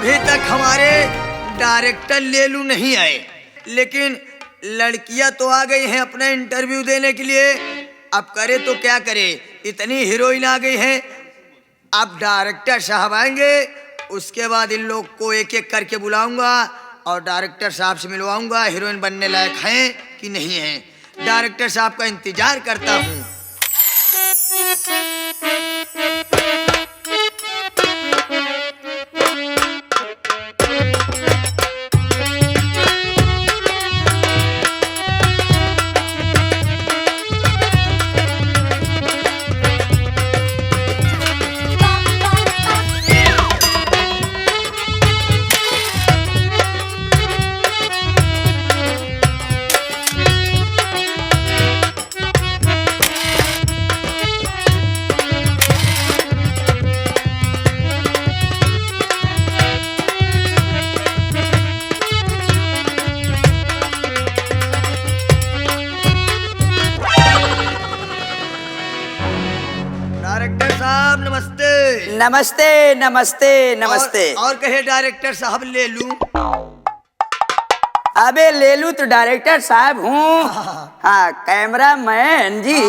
अभी तक हमारे डायरेक्टर लेलू नहीं आए, लेकिन लड़कियां तो आ गई हैं अपना इंटरव्यू देने के लिए। अब करे तो क्या करे, इतनी हीरोइन आ गई हैं। अब डायरेक्टर साहब आएंगे, उसके बाद इन लोग को एक एक करके बुलाऊंगा और डायरेक्टर साहब से मिलवाऊंगा हीरोइन बनने लायक हैं कि नहीं हैं। डायरेक्टर साहब का इंतजार करता हूँ। डायरेक्टर साहब नमस्ते। नमस्ते नमस्ते नमस्ते। और कहे डायरेक्टर साहब ले लूं? अबे ले लूं तो डायरेक्टर साहब हूँ। हाँ कैमरा मैन जी।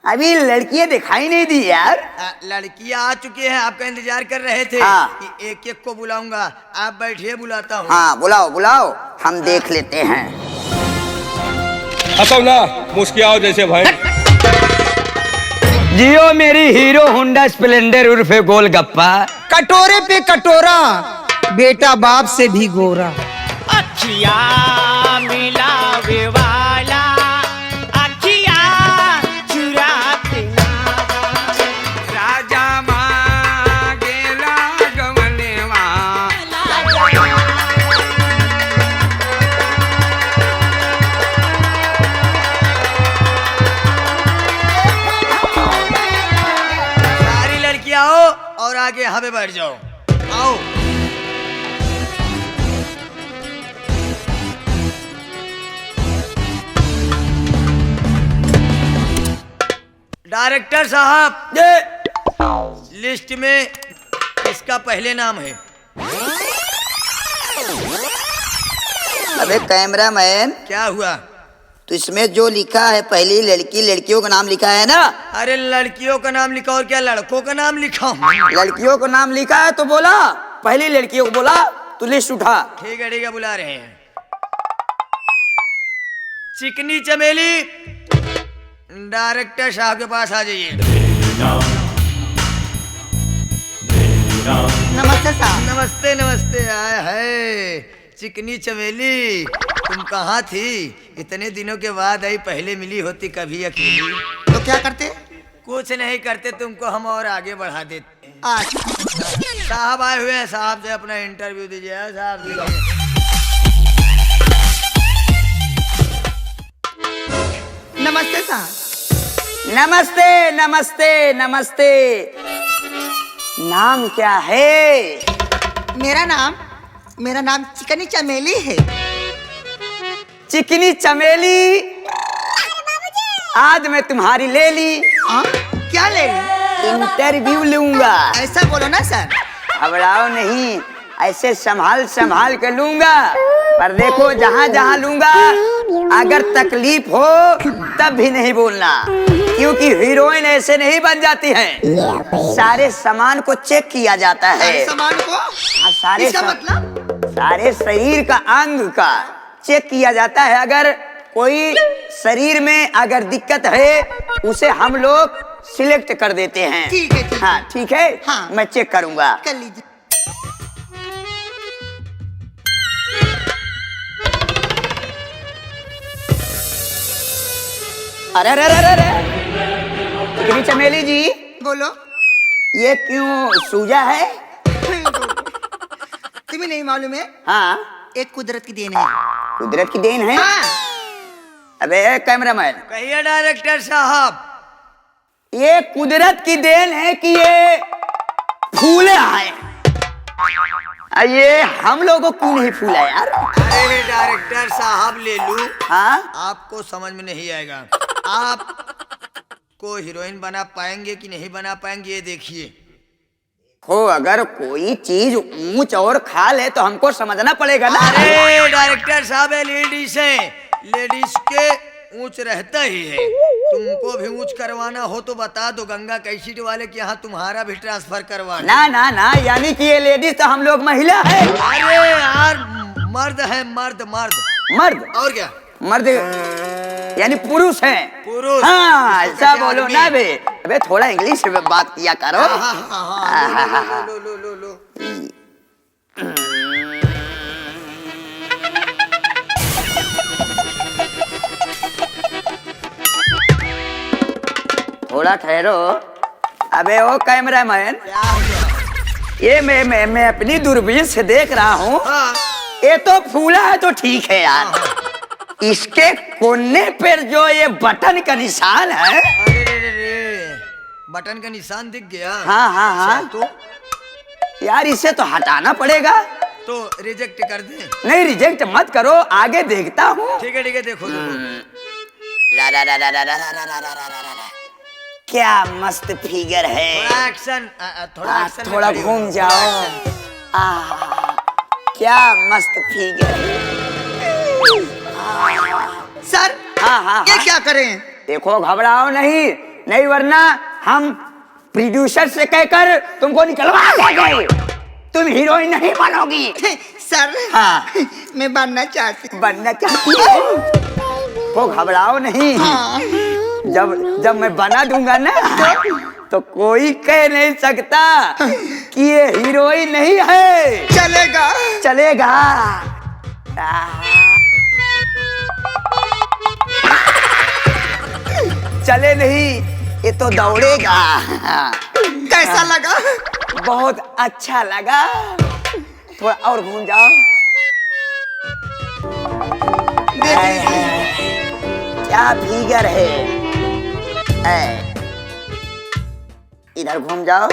अभी लड़कियां दिखाई नहीं दी यार। लड़कियां आ चुकी हैं, आपका इंतजार कर रहे थे। हाँ। कि एक एक को बुलाऊंगा, आप बैठिए बुलाता हूँ। हाँ बुलाओ बुलाओ, हम देख लेते हैं। हंसो ना, मुस्कियाओ जैसे भाई। जियो मेरी हीरो होंडा स्प्लेंडर उर्फे गोलगप्पा। कटोरे पे कटोरा, बेटा बाप से भी गोरा। अखिया मिलावे वाला, अखिया चुराते राजा मांगेला गवनेवा। सारी लड़कियां आओ और आगे यहाँ पे बैठ जाओ। आओ। डायरेक्टर साहब, लिस्ट में इसका पहले नाम है। अबे कैमरा मैन, क्या हुआ? तो इसमें जो लिखा है पहली लड़की, लड़कियों का नाम लिखा है ना? अरे लड़कियों का नाम लिखा और क्या लड़कों का नाम लिखा हूँ? लड़कियों का नाम लिखा है तो बोला, पहली लड़कियों को बोला तो लिस्ट उठा। ठीक है बुला रहे हैं। चिकनी चमेली, डायरेक्टर साहब के पास आ जाइए। नमस्ते साहब। नमस्ते नमस्ते। आए है चिकनी चमेली, तुम कहाँ थी? इतने दिनों के बाद आई, पहले मिली होती कभी अकेली। तो क्या करते? कुछ नहीं करते, तुमको हम और आगे बढ़ा देते। आज साहब आए हुए हैं, साहब से अपना इंटरव्यू दीजिए। साहब दीजिए। नमस्ते साहब। नमस्ते नमस्ते नमस्ते। नाम क्या है? मेरा नाम चिकनी चमेली है। चिकनी चमेली, आज मैं तुम्हारी ले ली। क्या ले ली? इंटरव्यू लूंगा। ऐसा बोलो ना सर। घबराओ नहीं, ऐसे संभाल संभाल कर लूंगा। पर देखो जहाँ जहाँ लूंगा, अगर तकलीफ हो तब भी नहीं बोलना, क्योंकि हीरोइन ऐसे नहीं बन जाती हैं। सारे सामान को चेक किया जाता है। सामान को? हाँ, सारे इसका मतलब? सारे शरीर का अंग का चेक किया जाता है। अगर कोई शरीर में अगर दिक्कत है, उसे हम लोग सिलेक्ट कर देते हैं। ठीक है, ठीक है। हाँ ठीक है। हाँ। मैं चेक करूंगा। कर लीजिए। अरे अरे अरे अरे, चिकनी चमेली जी, बोलो। ये क्यों सूजा है? तुम्हें नहीं मालूम है? हाँ, एक कुदरत की देन है। कुदरत की देन है। हाँ। अबे कैमरामैन, कहिए डायरेक्टर साहब। ये कुदरत की देन है कि ये फूले आए? ये हम लोगों को क्यों नहीं फूला यार? अरे डायरेक्टर साहब ले लूं, हाँ, आपको समझ में नहीं आएगा। आप को हीरोइन बना पाएंगे कि नहीं बना पाएंगे, ये देखिए। देखो अगर कोई चीज ऊंच और खाल है तो हमको समझना पड़ेगा ना। अरे डायरेक्टर साहब है लेडीज है, लेडीज के ऊंच रहता ही है। तुमको भी ऊंच करवाना हो तो बता दो, गंगा कैसेट वाले के यहाँ तुम्हारा भी ट्रांसफर करवाना। ना ना ना, यानी कि ये लेडीज तो हम लोग महिला है। अरे यार मर्द है, मर्द मर्द मर्द और क्या, मर्द यानी पुरुष है। पुरुष। हाँ इसको ऐसा कहते बोलो आदमी। ना बे, अबे थोड़ा इंग्लिश में बात किया करो। हाँ, हाँ, हाँ, हाँ, लो, लो, लो, लो, लो। थोड़ा ठहरो। अबे ओ कैमरामैन, क्या हो गया? ये मैं अपनी दूरबीन से देख रहा हूँ। हाँ, ये तो फूला है तो ठीक है यार, इसके कोने पर जो ये बटन का निशान है। अरे रे रे रे, बटन का निशान दिख गया। हाँ हाँ हाँ, तो यार इसे तो हटाना पड़ेगा। तो रिजेक्ट कर दे। नहीं रिजेक्ट मत करो, आगे देखता हूँ। ठीक है देखो देखो। ला ला ला ला ला ला ला ला ला ला ला ला ला। क्या मस्त फिगर है। थोड़ा एक्शन, थोड़ा एक्शन में थोड़ा खड़ी हो, घूम थोड़ा जाओ। एक्शन। क्या मस्त फिगर है। सर हाँ हाँ ये हाँ। क्या करें? देखो घबराओ नहीं, नहीं वरना हम प्रोड्यूसर से कहकर तुमको निकलवा देंगे। तुम हीरोइन नहीं बनोगी। सर हाँ। मैं बनना चाहती हूँ। बनना चाहती हो तो घबराओ नहीं। हाँ। जब मैं बना दूंगा ना तो कोई कह नहीं सकता कि ये हीरोइन नहीं है। चलेगा। चलेगा। चले नहीं, ये तो दौड़ेगा। कैसा लगा? बहुत अच्छा लगा। थोड़ा और घूम जाओ। क्या फिगर है। इधर घूम जाओ।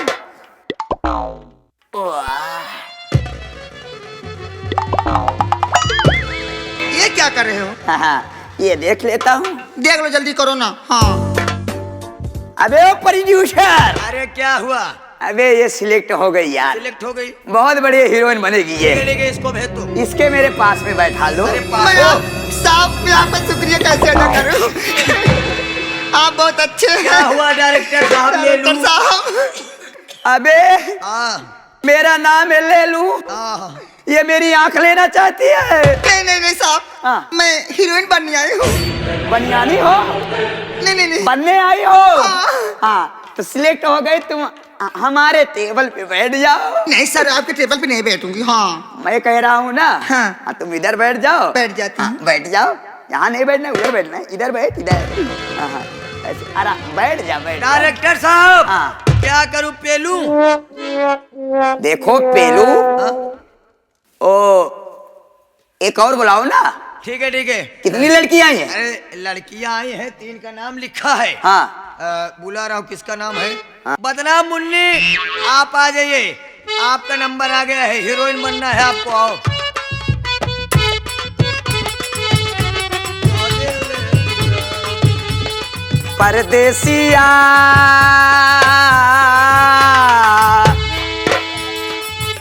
ये क्या कर रहे हो? हाँ, ये देख लेता हूँ। देख लो, जल्दी करो ना। हाँ। अबे ओ प्रोड्यूसर, अरे क्या हुआ? अबे ये सिलेक्ट हो गई यार, सिलेक्ट हो गई। बहुत बढ़िया हीरोइन बनेगी ये। ठीक है, इसको भेज दो। इसके मेरे पास में बैठा लो। अरे मैं साहब मैं आपका शुक्रिया कैसे अदा करूं? आप बहुत अच्छे हैं। क्या हुआ डायरेक्टर साहब? ले डायरेक्टर लूं? साहब अबे मेरा नाम है ले लूं। ये मेरी आंख लेना चाहती है। नहीं साहब, हाँ। मैं हीरोइन बनने आई हूँ। बनियानी हो? नहीं। बनने आई हो? हाँ तो सिलेक्ट हो गई तुम, हमारे टेबल पे बैठ जाओ। नहीं सर, आपके टेबल पे नहीं बैठूंगी। हाँ। मैं कह रहा हूँ ना। हाँ। तुम इधर बैठ जाओ। बैठ जाती हूँ। बैठ जाओ। यहाँ नहीं बैठना, उधर बैठना है। इधर बैठ, इधर। हाँ, ऐसे आराम, बैठ जा, बैठ जा। डायरेक्टर साहब हाँ। क्या करूं, पेलू? देखो पेलू। ओ एक और बुलाओ ना। ठीक है। कितनी लड़कियां आई हैं? अरे लड़कियां आई हैं, 3 का नाम लिखा है। हाँ। बुला रहा हूँ, किसका नाम है? हाँ। बदनाम मुन्नी, आप आ जाइए। आपका नंबर आ गया है, हीरोइन बनना है आपको। आओ। परदेसिया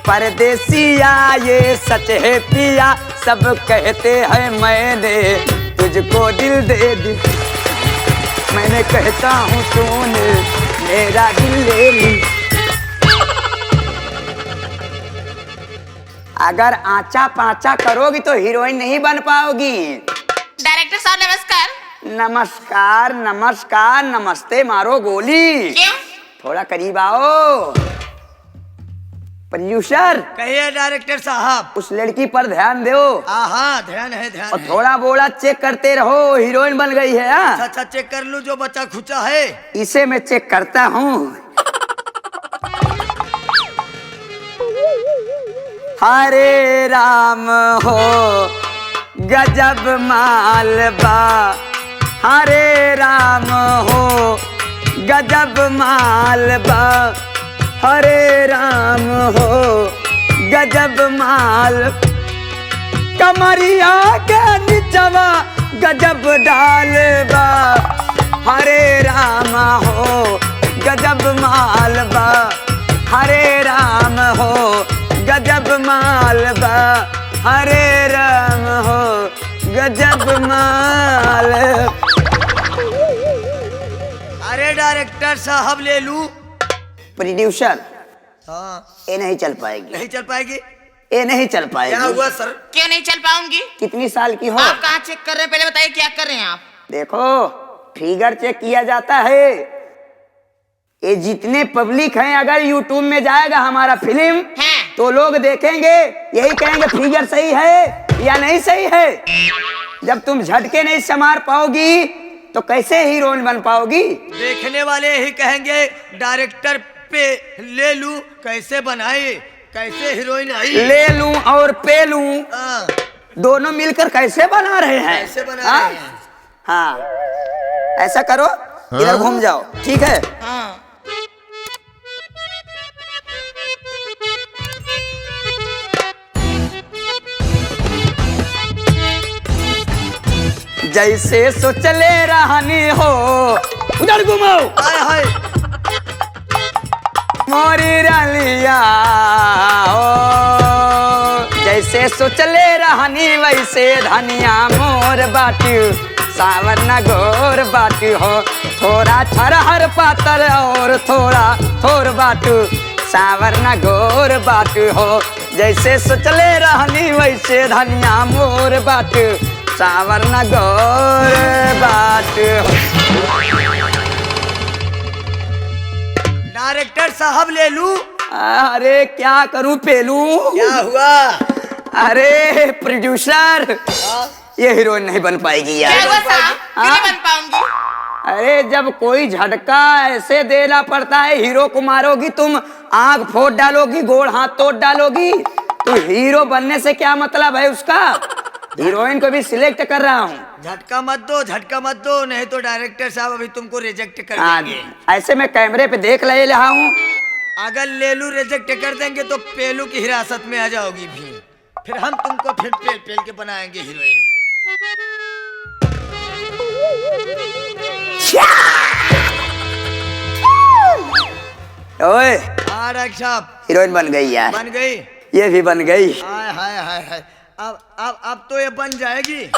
परदेसिया ये सच है पिया, सब कहते हैं मैंने तुझको दिल दे दी। मैंने कहता हूँ तूने मेरा दिल ले ली। अगर आचा पाचा करोगी तो हीरोइन नहीं बन पाओगी। डायरेक्टर साहब नमस्कार। नमस्कार नमस्कार, नमस्ते मारो गोली। क्यों? थोड़ा करीब आओ। प्रोड्यूसर, कहिए डायरेक्टर साहब। उस लड़की पर ध्यान दो हाँ ध्यान है, ध्यान और है। थोड़ा बोला चेक करते रहो, हीरोइन बन गई है। हाँ? अच्छा चेक कर लूं जो बच्चा खुचा है। इसे मैं चेक करता हूँ। हरे राम हो गजब मालबा, हरे राम हो गजब मालबा, हरे राम हो गजब माल। कमरिया के निचवा गजब डालबा, हरे राम हो गजब मालबा, हरे राम हरे राम हो गजब माल। अरे डायरेक्टर साहब ले लूं? प्रोड्यूसर हाँ, ये नहीं चल पाएगी, नहीं चल पाएगी। ये नहीं चल क्या पाएगी। हुआ सर? क्यों नहीं चल पाऊंगी? कितनी साल की हो? आप कहाँ चेक कर रहे हैं, पहले बताइए क्या कर रहे हैं आप? देखो फिगर चेक किया जाता है। ये जितने पब्लिक हैं, अगर यूट्यूब में जाएगा हमारा फिल्म हैं। तो लोग देखेंगे, यही कहेंगे फिगर सही है या नहीं सही है। जब तुम झटके नहीं संभाल पाओगी तो कैसे हीरोइन बन पाओगी? देखने वाले ही कहेंगे डायरेक्टर पे ले लूं, कैसे बनाए, कैसे हीरोइन आई। ले लूं और पे लूं, हाँ, दोनों मिलकर कैसे बना रहे हैं? कैसे बना हाँ? रहे हैं? हाँ, ऐसा करो, इधर घूम जाओ, ठीक है? हाँ। जैसे सोचले रहनी हो, उधर घुमाओ। हाय हाय, मोरी रलिया हो, जैसे सोचले रहनी वैसे धनिया मोर बाटू, सावन गोर बाटू हो, थोड़ा छरहर पातर और थोड़ा थोर बाटू, सावन गोर बाटू हो। जैसे सोचले रहनी वैसे धनिया मोर बाटू, सावन गोर बाटू हो। डायरेक्टर साहब ले लूं? अरे क्या करूं पेलू? क्या हुआ? अरे प्रोड्यूसर, ये हीरोइन नहीं बन पाएगी क्या यार। हुआ साहब, क्यों नहीं बन पाऊंगी? अरे जब कोई झटका ऐसे देना पड़ता है, हीरो को मारोगी तुम, आंख फोड़ डालोगी, गोड़ हाथ तोड़ डालोगी, तो हीरो बनने से क्या मतलब है उसका? हीरोइन को भी सिलेक्ट कर रहा हूँ। झटका मत दो, झटका मत दो, नहीं तो डायरेक्टर साहब अभी तुमको रिजेक्ट कर हाँ, देंगे। ऐसे मैं कैमरे पे देख ले रहा हूँ। अगर लेलू रिजेक्ट कर देंगे तो पेलू की हिरासत में आ जाओगी भी, फिर हम तुमको फिर पेल पेल के बनाएंगे हीरोइन। ओए, हाँ डायरेक्टर साहब, हीरोइन बन गई यार, बन गई। ये भी बन गई। हाय हाय हाय हाय, अब तो ये बन जाएगी।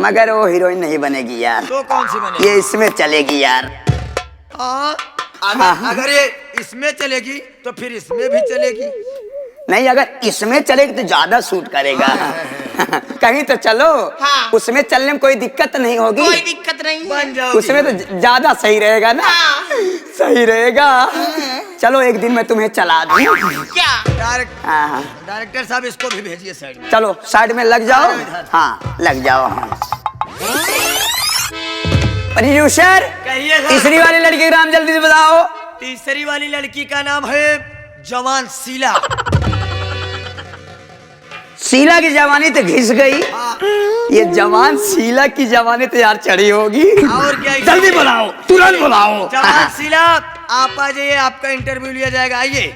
मगर वो हीरोइन नहीं बनेगी यार, तो कौन सी बनेगी? ये इसमें चलेगी यार। हाँ, हाँ। अगर ये इसमें चलेगी तो फिर इसमें भी चलेगी। नहीं, अगर इसमें चलेगी तो ज्यादा सूट करेगा। कहीं तो चलो, हाँ। उसमें चलने में कोई दिक्कत नहीं होगी, कोई दिक्कत नहीं है। बन जाओगी। उसमें तो ज्यादा सही रहेगा ना। हाँ। सही रहेगा। चलो एक दिन मैं तुम्हें चला दूं। क्या? हाँ, डायरेक्टर साहब इसको भी भेजिए साइड में। चलो साइड में लग जाओ। इधर। हाँ, लग जाओ। प्रोड्यूसर, कहिए सर। तीसरी वाली लड़की का नाम जल्दी से बताओ। तीसरी वाली लड़की का नाम है जवान शीला। शीला की जवानी तो घिस गई, ये जवान शीला की जवानी तो यार चढ़ी होगी। और क्या? जल्दी बुलाओ, तुरंत बुलाओ। जवान शीला, आप आ जाइए, आपका इंटरव्यू लिया जाएगा। आइए।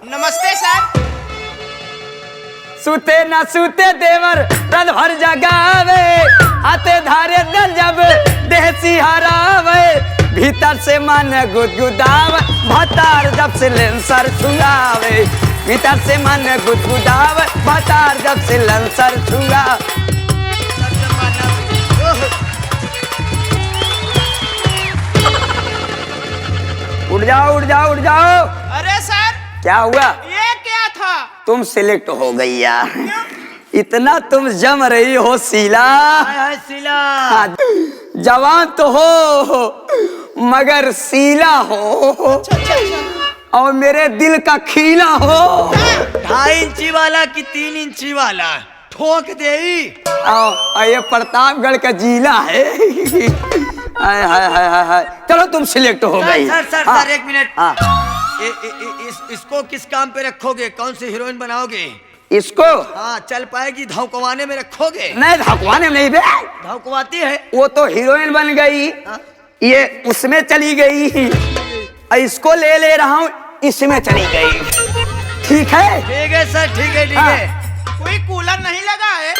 नमस्ते सर। सुते न सुते देवर रन भर जगावे, हाथे धारे दल जब देह सिहरावे, भीतर से मन गुदगुदावे, भतार जब से लेंसर छुआवे, भीतर से मन गुदगुदावे, भतार जब से लेंसर छुआवे। उठ जाओ, उठ जाओ, उठ जाओ। अरे सर, क्या हुआ? ये क्या था? तुम सिलेक्ट हो गई यार, इतना तुम जम रही हो शीला। हाय हाय शीला। हाँ, जवान तो हो मगर शीला हो, और मेरे दिल का खीला हो। 2.5 इंची वाला कि 3 इंची वाला ठोक दे। और ये प्रतापगढ़ का जिला है। हाय हाय हाय हाय हाय, चलो तुम सिलेक्ट हो गई। सर सर हाँ, सर, एक मिनट। हाँ। इसको किस काम पे रखोगे? कौन सी हीरोइन बनाओगे? इसको हाँ, चल पाएगी? धौकवाने में रखोगे? नहीं, धकवाने में नहीं बे, धौकवाती है। वो तो हीरोइन बन गई, हाँ? ये उसमें चली गई, और इसको ले रहा हूँ, इसमें चली गई। ठीक है? ठीक है सर, ठीक है, ठीक हाँ। है। कोई कूलर नहीं लगा है?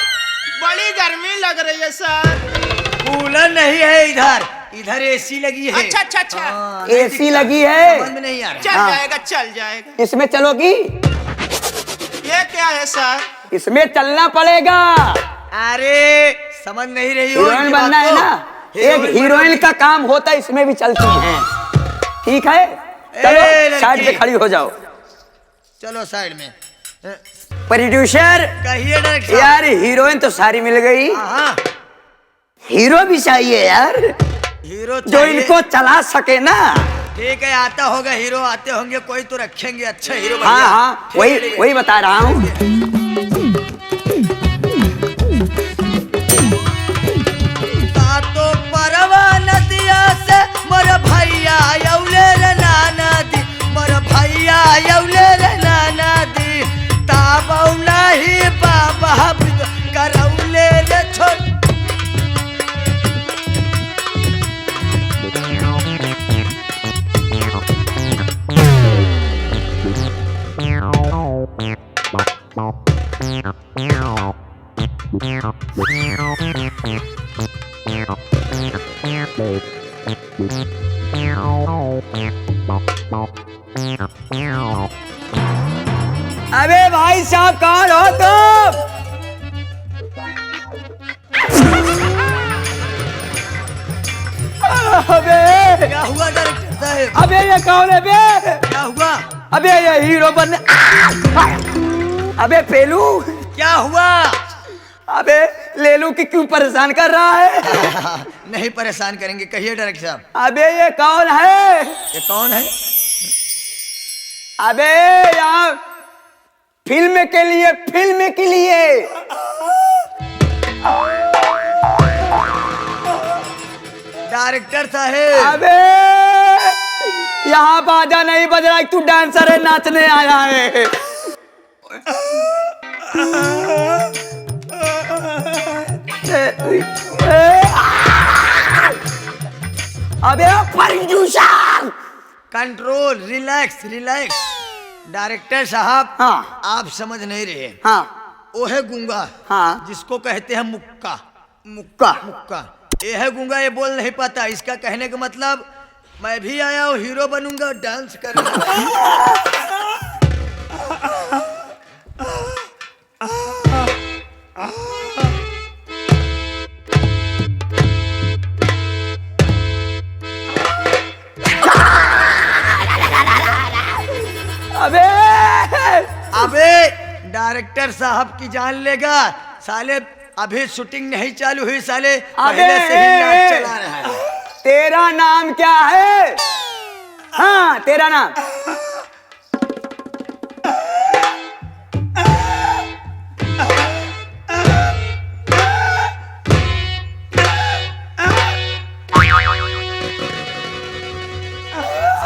बड़ी गर्मी लग रही है सर। कूलर नहीं है इधर, इधर एसी लगी है। अच्छा अच्छा अच्छा। हाँ, एसी लगी है। समझ में नहीं आ रहा। चल हाँ। जाएगा चल जाएगा। इसमें चलोगी? ये क्या है सर? इसमें चलना पड़ेगा। अरे समझ नहीं रही हो हीरोइन इनकी बनना बात है को। ना, एक हीरोइन का काम होता है, इसमें भी चलती हैं। ठीक है, चलो लड़की। साइड पे खड़ी हो जाओ। चलो साइड में। प्रोड्यूसर, कहिए डायरेक्टर साहब। यार हीरोइन तो सारी मिल गई, हाँ, हीरो भी चाहिए यार, हीरो जो चाहिए। इनको चला सके ना। ठीक है, आता होगा हीरो, आते होंगे कोई तो रखेंगे अच्छा हीरो। हाँ भैया। हाँ, ठीक है, वही ठीक है। वही बता रहा हूँ। सातो परवा नदिया से मोर भैया यौले रे नाना दी, मोर भैया यौले रे नाना दी, ताबौला ही बाबा बिद करौले रे छोट। अबे भाई साहब, कौन हो तुम? अबे क्या हुआ डायरेक्टर साहब? अबे ये कौन है बे? क्या हुआ? अबे ये हीरो बनने। अबे पेलू, क्या हुआ? अबे लेलू की क्यों परेशान कर रहा है? नहीं परेशान करेंगे, कहिए डायरेक्टर साहब। अबे ये कौन है? ये कौन है? अबे यहाँ फिल्म के लिए, फिल्म के लिए। डायरेक्टर साहब। अबे यहाँ बाजा नहीं बज रहा, तू डांसर है, नाचने आया है। अबे producer, control, relax relax. Director साहब, हाँ आप समझ नहीं रहे। हाँ वो है गूंगा, हाँ, जिसको कहते हैं मुक्का। मुक्का। मुक्का ये है गूंगा, ये बोल नहीं पाता। इसका कहने का मतलब मैं भी आया हूँ, हीरो बनूंगा, डांस करूंगा। अबे अबे डायरेक्टर साहब की जान लेगा साले, अभी शूटिंग नहीं चालू हुई साले, पहले से ही नाच चला रहा है। तेरा नाम क्या है? हाँ तेरा नाम।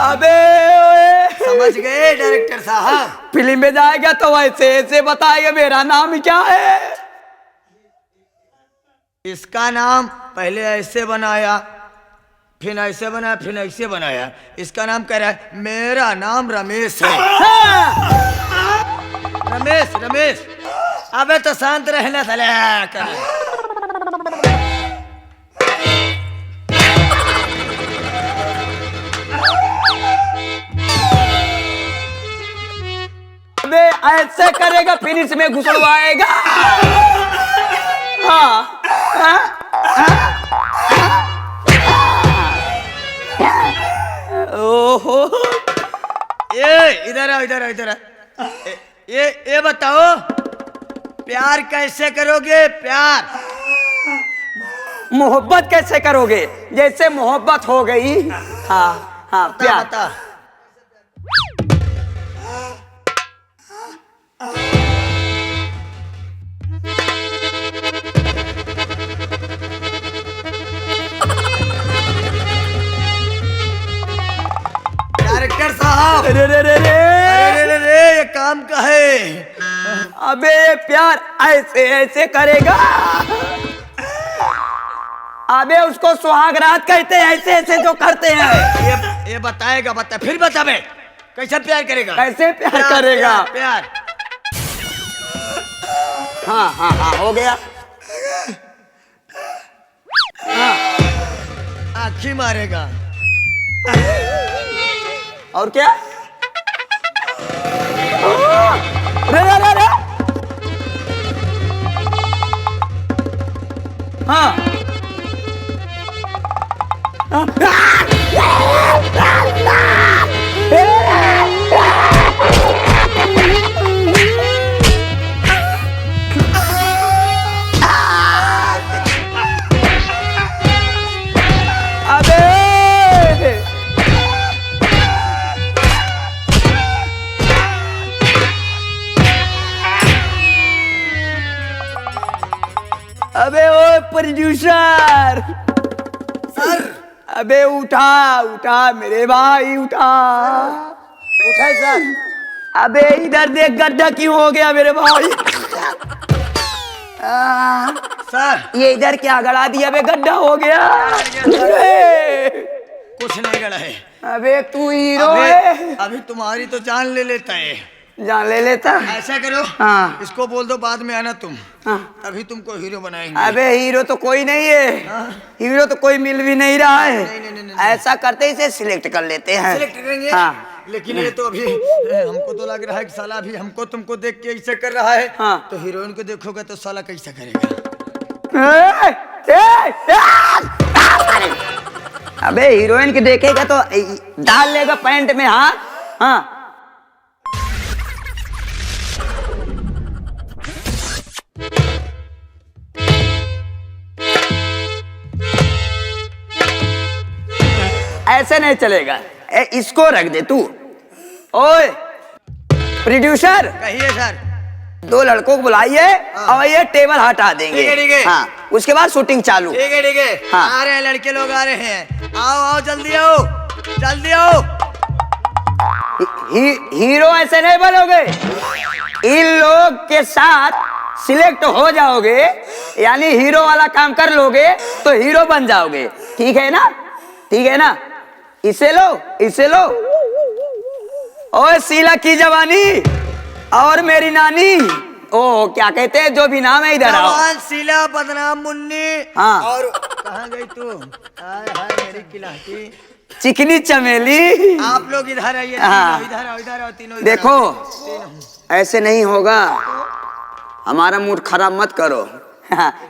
अबे समझ गए डायरेक्टर साहब? फिल्म में जाएगा तो ऐसे ऐसे बताएगा मेरा नाम क्या है। इसका नाम पहले ऐसे बनाया, फिर ऐसे बनाया, फिर ऐसे बनाया। इसका नाम कह रहा है मेरा नाम रमेश है। रमेश रमेश। अबे तो शांत रहना साले। अबे ऐसे करेगा फिर इसमें घुसड़वाएगा। हाँ ओहो, इधर आओ इधर आओ इधर आओ। ये बताओ, प्यार कैसे करोगे? प्यार मोहब्बत कैसे करोगे? जैसे मोहब्बत हो गई। हाँ हाँ, बता प्यार। बता। डायरेक्टर साहब, रे रे रे रे। अरे ये काम का है। अबे प्यार ऐसे ऐसे करेगा। अबे उसको सुहाग रात कहते हैं, ऐसे ऐसे जो करते हैं। ये बताएगा, बता फिर बता बे, कैसे प्यार करेगा? कैसे प्यार करेगा? प्यार। हाँ हाँ हाँ, हो गया। हाँ लाठी मारेगा। और क्या? रे रे रे रे। हाँ। अबे ओ प्रोड्यूसर, सर अबे उठा उठा मेरे भाई उठा। उठे सर। अबे इधर देख गड्ढा क्यों हो गया मेरे भाई। सर ये इधर क्या गड़ा दिया बे, गड्ढा हो गया। कुछ नहीं गड़ा है। अबे तू हीरो है। अभी तुम्हारी तो जान ले लेता है। जान ले लेता। ऐसा करो, हाँ। इसको बोल दो बाद में आना तुम। हाँ। अभी तुमको हीरो बनाएंगे। अबे हीरो तो कोई नहीं है। हीरो तो कोई मिल भी नहीं रहा है। नहीं। ऐसा करते इसे सिलेक्ट कर लेते हैं। सिलेक्ट करेंगे। हाँ। लेकिन ये तो अभी हमको तो लग रहा है कि साला अभी हमको तुमको देख के ऐसे कर रहा है। हाँ। तो हीरोइन को देखोगे तो साला कैसा करेगा। अबे हीरोइन के देखेगा तो डाल लेगा पैंट में हाथ। हाँ। ऐसे नहीं चलेगा। इसको रख दे तू। ओए प्रोड्यूसर, कहिए सर। दो लड़कों को बुलाइए और ये टेबल हटा देंगे। ठीक है। हाँ, उसके बाद शूटिंग चालू। ठीक है। हाँ। आ रहे हैं लड़के लोग, आ रहे हैं। आओ जल्दी आओ, जल्दी आओ। हीरो ऐसे नहीं बनोगे। इन लोग के साथ सिलेक्ट हो जाओगे, यानी हीरो वाला काम कर लोगे तो हीरो बन जाओगे। ठीक है ना? ठीक है ना? इसे लो। ओए शीला की जवानी और मेरी नानी, ओ क्या कहते हैं जो भी नाम है, इधर आओ। जवान शीला, बदनाम मुन्नी। हाँ। और कहाँ गई तू? हाय हाय मेरी किलाटी। चिकनी चमेली। आप लोग इधर आइए। हाँ। इधर आओ तीनों। देखो ऐसे नहीं होगा, हमारा मूड खराब मत करो।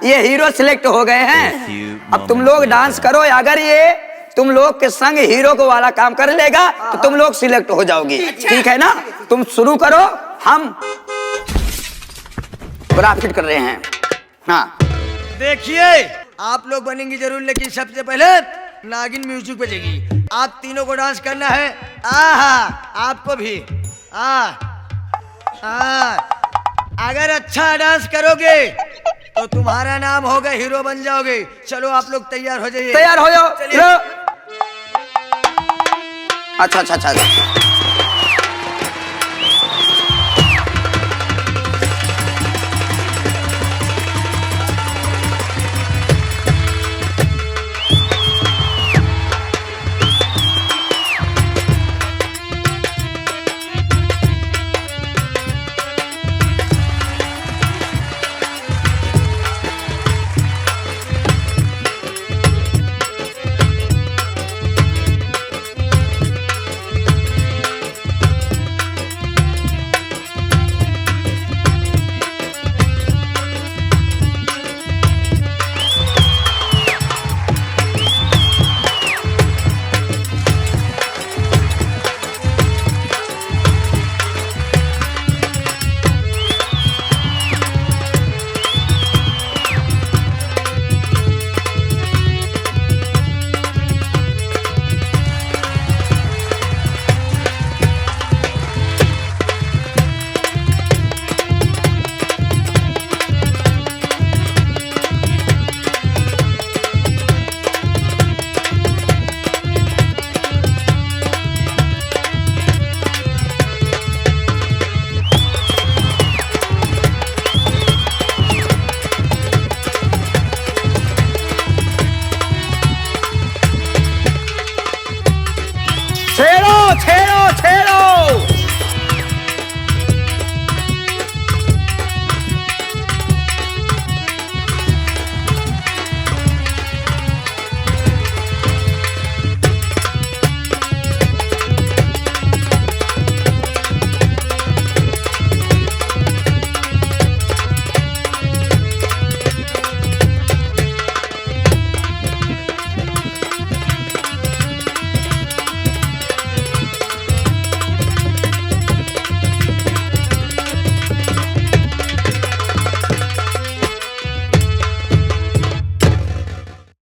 ये हीरो सिलेक्ट हो गए हैं। अब तुम लोग डांस करो। अगर ये तुम लोग के संग हीरो को वाला काम कर लेगा तो तुम लोग सिलेक्ट हो जाओगी। ठीक है ना? तुम शुरू करो, हम ग्राफिट कर रहे हैं। हाँ। देखिए आप लोग बनेंगे जरूर, लेकिन सबसे पहले नागिन म्यूजिक बजेगी। आप तीनों को डांस करना है। आपको भी। अगर अच्छा डांस करोगे तो तुम्हारा नाम होगा, हीरो बन जाओगे। चलो आप लोग तैयार हो जाइए। तैयार हो जाओ। चलिए। अच्छा।